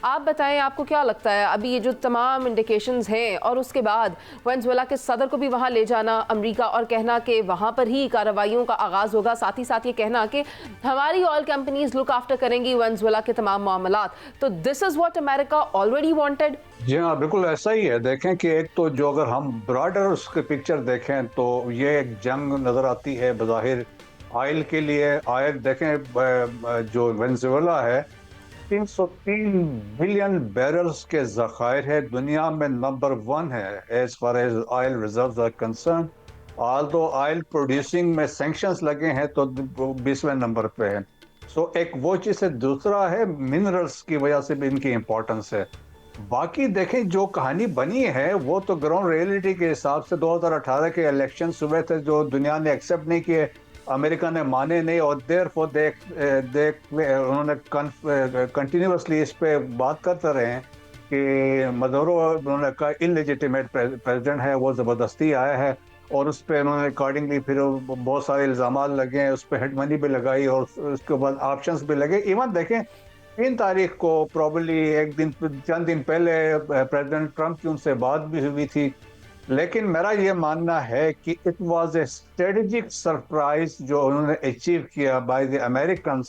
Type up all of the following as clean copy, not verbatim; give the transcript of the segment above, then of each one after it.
आप बताएं, आपको क्या लगता है अभी ये जो तमाम इंडिकेशंस हैं और उसके बाद वेनेजुएला के सदर को भी वहां ले जाना अमेरिका और कहना कि वहां पर ही कार्रवाइयों का आगाज होगा, साथ ही साथ ये कहना कि हमारी ऑयल कंपनीज लुक आफ्टर करेंगी वेनेजुएला के तमाम मामलात, तो this is what America already wanted. जी हाँ, बिल्कुल ऐसा ही है। देखें कि एक तो जो अगर हम ब्रॉडर उसके पिक्चर देखें तो ये एक जंग नज़र आती है बज़ाहिर ऑयल के लिए। ऑयल देखें, जो वेनेजुएला है 303 बिलियन बैरल्स के ज़खायर है, दुनिया में नंबर 1 है as far as oil reserves are concern. Although oil producing में सैंक्शंस लगे हैं तो 20वें नंबर पे है। सो एक वो चीज़ है, दूसरा है मिनरल्स की वजह से भी इनकी इंपॉर्टेंस है। बाकी देखें जो कहानी बनी है वो तो ग्राउंड रियलिटी के हिसाब से 2018 के इलेक्शन हुए थे जो दुनिया ने एक्सेप्ट नहीं किए, अमेरिका ने माने नहीं, और देर फॉर उन्होंने कंटिन्यूसली इस पे बात करते रहे हैं कि मदुरो उन्होंने कहा इलेजिटिमेट प्रेसिडेंट है, वो ज़बरदस्ती आया है, और उस पर उन्होंने अकॉर्डिंगली फिर बहुत सारे इल्ज़ाम लगे हैं, उस पर हेड मनी भी लगाई और उसके बाद ऑप्शंस भी लगे। इवन देखें 3 तारीख को प्रॉबली चंद दिन पहले प्रेसिडेंट ट्रंप की उनसे बात भी हुई थी, लेकिन मेरा ये मानना है कि it was a strategic surprise जो उन्होंने अचीव किया बाय द अमेरिकन।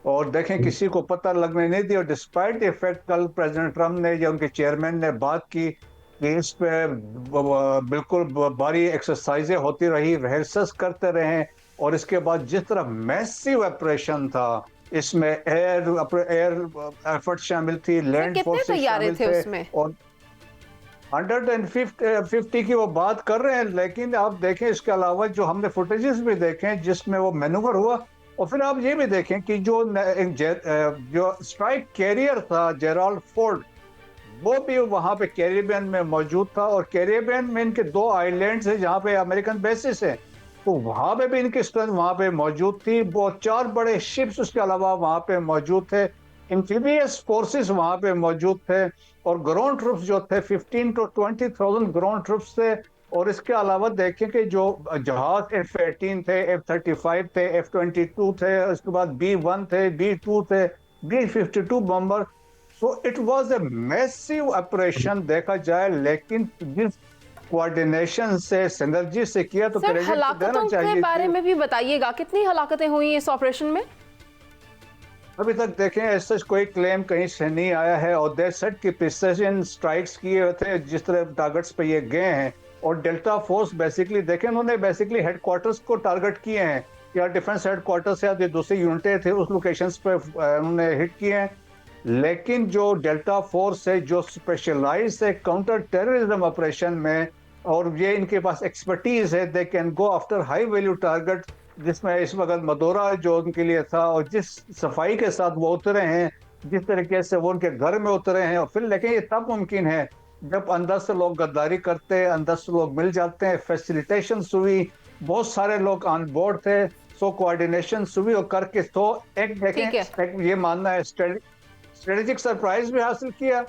और देखें किसी को पता लगने नहीं दिया, डिस्पाइट इफेक्ट कल प्रेसिडेंट ट्रंप ने या उनके चेयरमैन ने बात की कि इस पे बिल्कुल भारी एक्सरसाइजें होती रही, रिहर्सल्स करते रहे, और इसके बाद जिस तरह मैसिव ऑपरेशन था इसमें एयर एफर्ट शामिल थी, लैंड फोर्सेस शामिल थे, उसमें और 150 की वो बात कर रहे हैं। लेकिन आप देखें इसके अलावा जो हमने फुटेजेस भी देखे जिसमें वो मैनूवर हुआ, और फिर आप ये भी देखें कि जो स्ट्राइक कैरियर था जेराल्ड फोर्ड, वो भी वहां पे कैरिबियन में मौजूद था, और कैरिबियन में इनके 2 आइलैंड्स हैं जहां पे अमेरिकन बेसिस है, तो वहां पे भी इनकी स्ट्रेंथ वहां पे मौजूद थी। वो 4 बड़े शिप्स उसके अलावा वहां पे मौजूद थे, एम्फीबियस फोर्सेस वहां पे मौजूद थे, और ग्राउंड ट्रूप्स जो थे 15 to 20,000 ग्राउंड ट्रूप्स थे। और इसके अलावा देखें कि जो जहाज F-18 थे, F-35 थे, F-22 थे, उसके बाद B-1 थे, B-2 थे, B-52 बम्बर। So it was a massive operation देखा जाए, लेकिन जिस कोऑर्डिनेशन से, सिनर्जी से किया तो सर, क्रेडिट तो देना हलाकतों चाहिए। के बारे में भी बताइएगा, कितनी हलाकतें हुई इस ऑपरेशन में? अभी तक देखें ऐसा कोई क्लेम कहीं से नहीं आया है, और देर सेट की प्रिसिजन स्ट्राइक्स किए हुए थे जिस तरह टारगेट्स पे ये गए हैं। और डेल्टा फोर्स बेसिकली देखें, उन्होंने बेसिकली हेडक्वार्टर्स को टारगेट किए हैं, या डिफेंस हेडक्वार्टर्स या जो दूसरी यूनिटें थे उस लोकेशंस पे उन्होंने हिट किए हैं। लेकिन जो डेल्टा फोर्स है जो स्पेशलाइज है काउंटर टेररिज्म ऑपरेशन में, और ये इनके पास एक्सपर्टीज है, they can go after high value target, जिसमें इस वक्त मदोरा जो उनके लिए था, और जिस सफाई के साथ वो उतरे हैं, जिस तरीके से वो उनके घर में उतरे हैं। और फिर लेकिन ये तब मुमकिन है जब अंदर से लोग गद्दारी करते हैं, अंदर से लोग मिल जाते हैं, फैसिलिटेशन हुई, बहुत सारे लोग ऑन बोर्ड थे, सो कोऑर्डिनेशन हुई, और करके तो एक देखें ये मानना है स्ट्रेटेजिक सरप्राइज भी हासिल किया,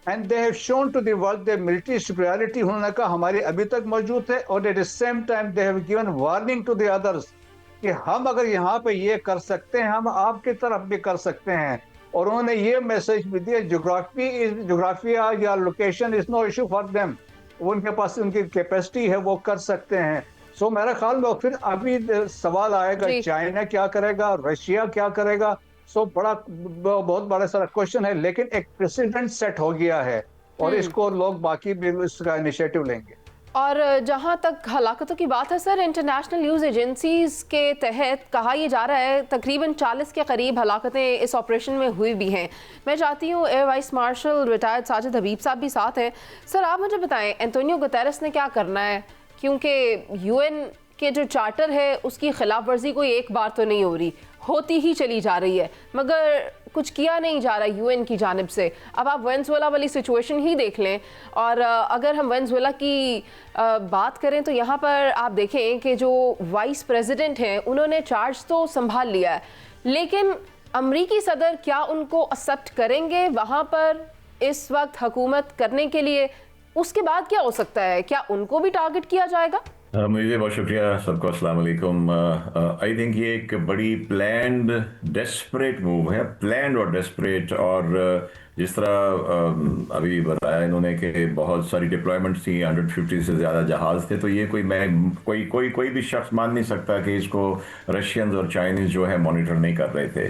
and they have shown to the world their military superiority. उन्होंने कहा हमारी अभी तक मौजूद है, और at the same time they have given warning to the others कि हम अगर यहाँ पे ये कर सकते हैं, हम आपकी तरफ भी कर सकते हैं। और उन्होंने ये मैसेज भी दिया, जोग्राफिया या location is no issue for them, उनके पास उनकी कैपेसिटी है, वो कर सकते हैं। सो मेरा ख्याल में फिर अभी सवाल आएगा चाइना क्या करेगा, रशिया क्या करेगा। सो बहुत बड़ा सारा क्वेश्चन है, लेकिन एक प्रेसिडेंट सेट हो गया है, और इसको लोग बाकी भी इसका इनिशिएटिव लेंगे। और जहां तक हलाकतों की बात है सर, इंटरनेशनल न्यूज़ एजेंसीज के तहत कहा यह जा रहा है तकरीबन 40 के करीब हलाकतें इस ऑपरेशन में हुई भी हैं। मैं चाहती हूँ air vice marshal retired Sajid Habib साहब भी साथ हैं। सर, आप मुझे बताएं एंटोनियो गुतेरेस ने क्या करना है, क्योंकि यूएन के जो चार्टर है उसकी खिलाफ वर्जी कोई एक बार तो नहीं हो रही, होती ही चली जा रही है, मगर कुछ किया नहीं जा रहा यूएन की जानिब से। अब आप वेनेजुएला वाली सिचुएशन ही देख लें, और अगर हम वेनेजुएला की बात करें तो यहाँ पर आप देखें कि जो वाइस प्रेसिडेंट हैं उन्होंने चार्ज तो संभाल लिया है, लेकिन अमरीकी सदर क्या उनको एक्सेप्ट करेंगे वहाँ पर इस वक्त हुकूमत करने के लिए? उसके बाद क्या हो सकता है, क्या उनको भी टारगेट किया जाएगा? मुझे बहुत शुक्रिया सबको अस्सलाम वालेकुम। आई थिंक ये एक बड़ी प्लान्ड डेस्परेट मूव है, प्लान्ड और डेस्परेट। और जिस तरह अभी बताया इन्होंने कि बहुत सारी डिप्लॉयमेंट्स थी, 150 से ज़्यादा जहाज़ थे, तो ये कोई भी शख्स मान नहीं सकता कि इसको रशियंस और चाइनीज़ जो है मॉनिटर नहीं कर रहे थे।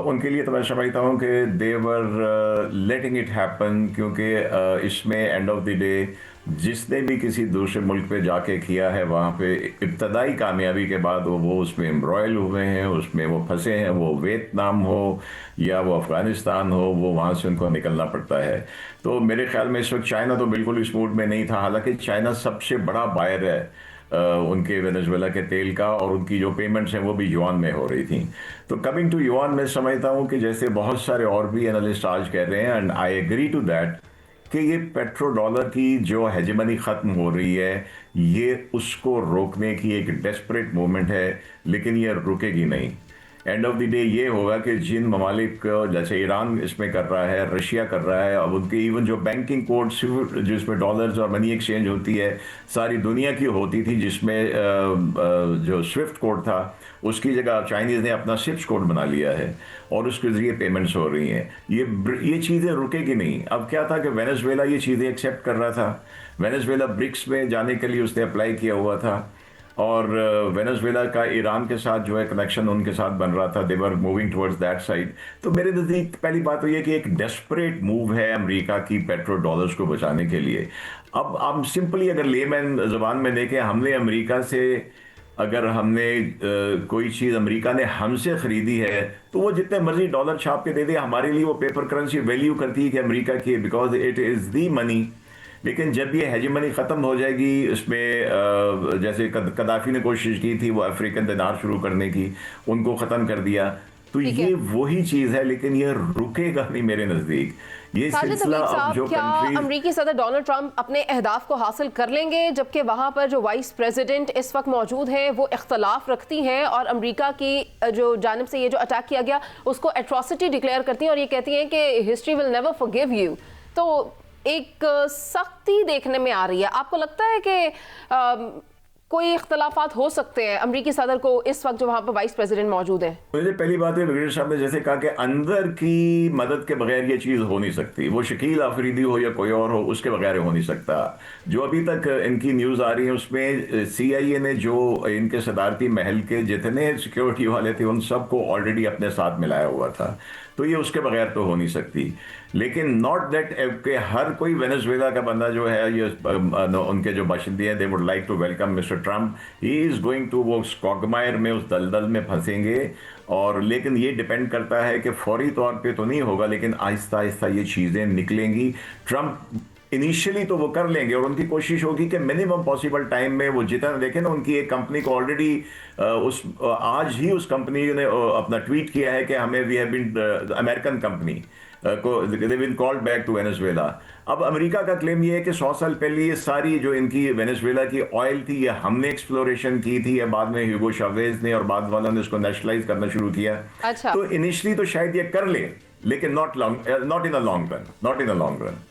उनके लिए तो मैं समझता हूँ कि देवर लेटिंग इट हैपन, क्योंकि इसमें एंड ऑफ द डे जिसने भी किसी दूसरे मुल्क पे जाके किया है, वहाँ पे इब्तदाई कामयाबी के बाद वो उसमें एम्ब्रॉयल हुए हैं, उसमें वो फंसे हैं, वो वियतनाम हो या वो अफ़गानिस्तान हो, वो वहाँ से उनको निकलना पड़ता है। तो मेरे ख्याल में इस वक्त चाइना तो बिल्कुल इस मूड में नहीं था, हालांकि चाइना सबसे बड़ा बायर है उनके वेनेजुएला के तेल का, और उनकी जो पेमेंट्स हैं वो भी युआन में हो रही थी। तो कमिंग टू युआन, मैं समझता हूँ कि जैसे बहुत सारे और भी एनालिस्ट आज कह रहे हैं, and I agree to that, कि ये पेट्रो डॉलर की जो हेजेमनी ख़त्म हो रही है, ये उसको रोकने की एक डेस्परेट मूवमेंट है, लेकिन ये रुकेगी नहीं। एंड ऑफ द डे ये होगा कि जिन ममालिक जैसे ईरान इसमें कर रहा है, रशिया कर रहा है, अब उनके इवन जो बैंकिंग कोड जिसमें डॉलर्स और मनी एक्सचेंज होती है सारी दुनिया की होती थी, जिसमें जो स्विफ्ट कोड था उसकी जगह चाइनीज़ ने अपना सिप्स कोड बना लिया है और उसके ज़रिए पेमेंट्स हो रही हैं। ये चीज़ें रुकेगी नहीं। अब क्या था कि वेनेजुएला ये चीज़ें एक्सेप्ट कर रहा था, वेनेजुएला ब्रिक्स में जाने के लिए उसने अप्लाई किया हुआ था, और वेनेजुएला का ईरान के साथ जो है कनेक्शन उनके साथ बन रहा था, they were moving towards that side. तो मेरे नज़दीक पहली बात तो ये कि एक डेस्परेट मूव है अमेरिका की पेट्रो डॉलर्स को बचाने के लिए। अब हम सिंपली अगर लेमैन ज़बान में देखें, हमने अमेरिका से अगर हमने कोई चीज़ अमेरिका ने हमसे ख़रीदी है तो वो जितने मर्जी डॉलर छाप के दे दे, हमारे लिए वो पेपर करेंसी वैल्यू करती है कि अमेरिका की, because it is the money. लेकिन जब ये हेजेमनी ख़त्म हो जाएगी, इसमें जैसे कदाफी ने कोशिश की थी वो अफ्रीकन दिनार शुरू करने की, उनको ख़त्म कर दिया, तो ठीक ये है वही चीज़ है, लेकिन ये रुकेगा नहीं मेरे नज़दीक। ये साजिद सिलसिला हमीद अब साहब, जो क्या कंट्री अमरीकी सदर डोनाल्ड ट्रंप अपने अहदाफ को हासिल कर लेंगे, जबकि वहाँ पर जो वाइस प्रेसिडेंट इस वक्त मौजूद हैं वो इख्तलाफ रखती हैं और अमरीका की जो जानिब से ये जो अटैक किया गया उसको एट्रॉसिटी डिक्लेयर करती हैं और ये कहती हैं कि history will never forgive you. तो एक सख्ती देखने में आ रही है। आपको लगता है कि कोई इख्तलाफात हो सकते हैं अमरीकी सदर को इस वक्त जो वहाँ पर वाइस प्रेसिडेंट मौजूद है? मुझे पहली बात है, ब्रिगेडियर साहब ने जैसे कहा कि अंदर की मदद के बगैर ये चीज़ हो नहीं सकती, वो शकील आफरीदी हो या कोई और हो, उसके बगैर हो नहीं सकता। जो अभी तक इनकी न्यूज़ आ रही है उसमें CIA ने जो इनके सदारती महल के जितने सिक्योरिटी वाले थे उन सबको ऑलरेडी अपने साथ मिलाया हुआ था, तो ये उसके बगैर तो हो नहीं सकती। लेकिन नॉट दैट कि हर कोई वेनेजुएला का बंदा जो है, ये उनके जो बाशिंदे हैं, they would like to welcome mister Trump, he is going to वो स्कॉगमायर में उस दलदल में फंसेंगे। और लेकिन ये डिपेंड करता है कि फौरी तौर पे तो नहीं होगा, लेकिन आहिस्ता आहिस्ता ये चीज़ें निकलेंगी। ट्रम्प इनिशियली तो वो कर लेंगे और उनकी कोशिश होगी कि मिनिमम पॉसिबल टाइम में वो जितना, देखें ना उनकी एक कंपनी को ऑलरेडी आज ही उस कंपनी ने अपना ट्वीट किया है कि हमें we have been American company को they been called back to Venezuela. अब अमेरिका का क्लेम ये है कि 100 साल पहले ये सारी जो इनकी वेनेजुएला की ऑयल थी ये हमने एक्सप्लोरेशन की थी, या बाद में ह्यूगो चावेज ने और बाद वालों ने इसको नेशनलाइज करना शुरू किया। अच्छा, तो इनिशियली तो शायद ये कर ले, लेकिन not in a long run, not in a long run.